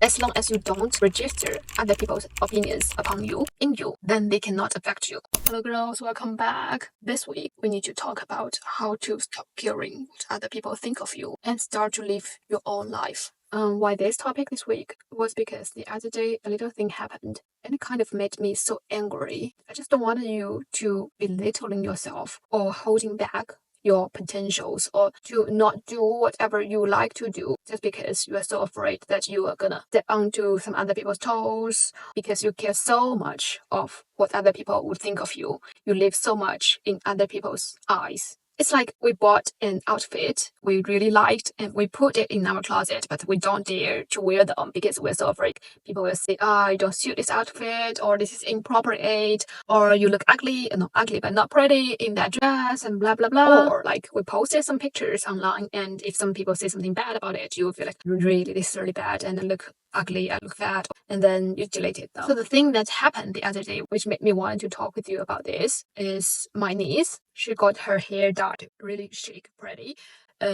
As long as you don't register other people's opinions upon you, in you, then they cannot affect you. Hello girls, welcome back. This week, we need to talk about how to stop caring what other people think of you and start to live your own life. Why this topic this week was because the other day a little thing happened and it kind of made me so angry. I just don't want you to belittling yourself or holding back your potentials or to not do whatever you like to do just because you are so afraid that you are gonna step onto some other people's toes because you care so much of what other people would think of you. You live so much in other people's eyes. It's like we bought an outfit we really liked and we put it in our closet, but we don't dare to wear them because we're so afraid people will say, you don't suit this outfit, or this is inappropriate, or you look ugly, not ugly, but not pretty in that dress, and blah, blah, blah. Or like we posted some pictures online, and if some people say something bad about it, you will feel like, really, this is really bad, and I look ugly, I look fat, and then you deleted them. So the thing that happened the other day, which made me want to talk with you about this, is my niece. She got her hair dyed really chic, pretty,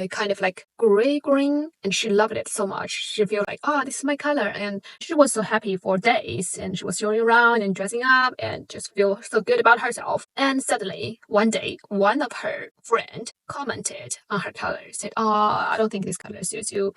kind of like gray green, and she loved it so much. She felt like, this is my color, and she was so happy for days, and she was showing around and dressing up and just feel so good about herself. And suddenly, one day, one of her friend commented on her color, said, I don't think this color suits you.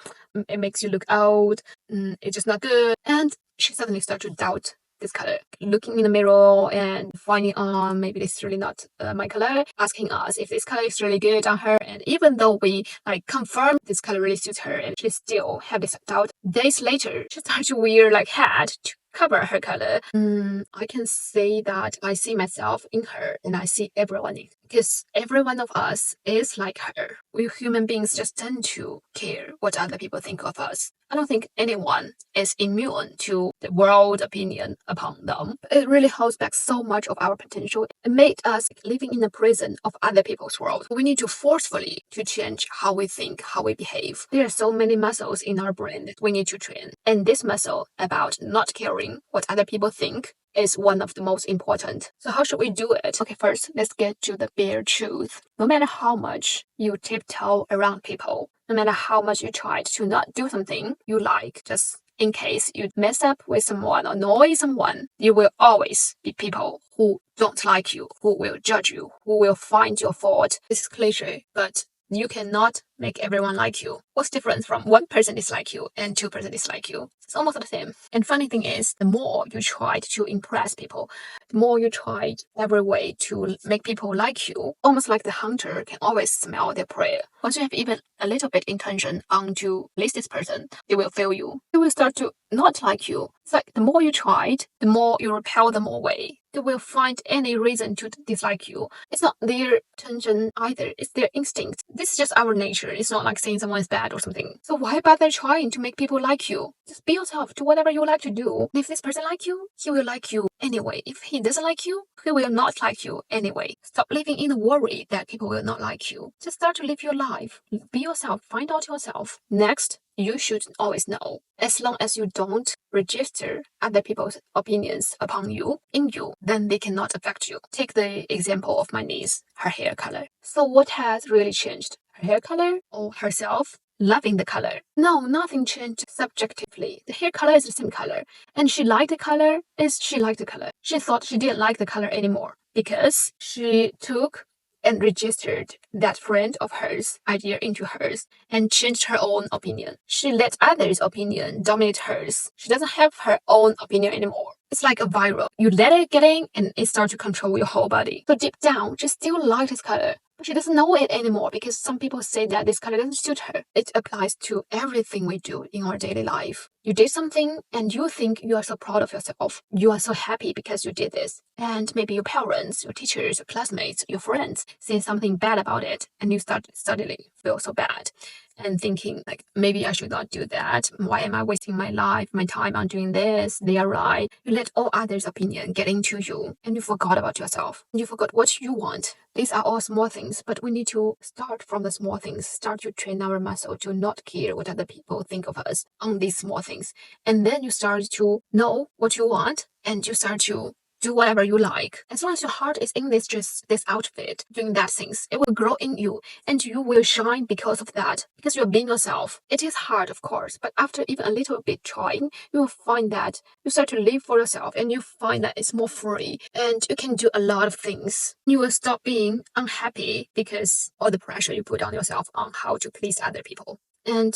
It makes you look old. It's just not good. And she suddenly started to doubt this color, looking in the mirror and finding maybe this is really not my color, asking us if this color is really good on her. And even though we confirm this color really suits her, and she still have this doubt, days later she started to wear hat to cover her color. I can say that I see myself in her and I see everyone in, because every one of us is like her. We human beings just tend to care what other people think of us. I don't think anyone is immune to the world opinion upon them. It really holds back so much of our potential. It made us living in a prison of other people's world. We need to forcefully to change how we think, how we behave. There are so many muscles in our brain that we need to train. And this muscle about not caring what other people think is one of the most important. So how should we do it? Okay, first, let's get to the bare truth. No matter how much you tiptoe around people, no matter how much you try to not do something you like, just in case you mess up with someone or annoy someone, you will always be people who don't like you, who will judge you, who will find your fault. This is cliche, but you cannot make everyone like you. What's different from one person dislike you and two person dislike you? It's almost the same. And funny thing is, the more you try to impress people, the more you try every way to make people like you, almost like the hunter can always smell their prey. Once you have even a little bit intention on to please this person, they will fail you. They will start to not like you. It's like the more you tried, the more you repel them away. They will find any reason to dislike you. It's not their intention either. It's their instinct. This is just our nature. It's not like saying someone is bad or something. So why bother trying to make people like you? Just be yourself. Do whatever you like to do. If this person like you, he will like you anyway. If he doesn't like you, he will not like you anyway. Stop living in the worry that people will not like you. Just start to live your life. Be yourself. Find out yourself. Next, you should always know, as long as you don't register other people's opinions upon you, in you, then they cannot affect you. Take the example of my niece, her hair color. So what has really changed? Her hair color or herself loving the color? No, nothing changed subjectively. The hair color is the same color. And she liked the color she liked the color. She thought she didn't like the color anymore because she took and registered that friend of hers idea into hers and changed her own opinion. She let others' opinion dominate hers. She doesn't have her own opinion anymore. It's like a viral. You let it get in and it starts to control your whole body. So deep down, she still likes this color. But she doesn't know it anymore because some people say that this color doesn't suit her. It applies to everything we do in our daily life. You did something and you think you are so proud of yourself. You are so happy because you did this. And maybe your parents, your teachers, your classmates, your friends say something bad about it and you start suddenly feel so bad and thinking like, maybe I should not do that. Why am I wasting my life, my time on doing this? They are right. You let all others' opinion get into you and you forgot about yourself. You forgot what you want. These are all small things, but we need to start from the small things, start to train our muscle to not care what other people think of us on these small things. And then you start to know what you want and you start to do whatever you like. As long as your heart is in this outfit, doing that things, it will grow in you and you will shine because of that, because you're being yourself. It is hard, of course, but after even a little bit trying, you will find that you start to live for yourself and you find that it's more free and you can do a lot of things. You will stop being unhappy because all the pressure you put on yourself on how to please other people. And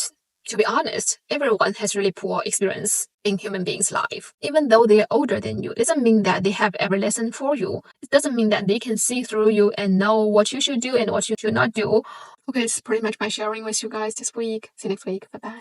to be honest, everyone has really poor experience in human beings' life. Even though they are older than you, it doesn't mean that they have every lesson for you. It doesn't mean that they can see through you and know what you should do and what you should not do. Okay, it's pretty much my sharing with you guys this week. See you next week. Bye-bye.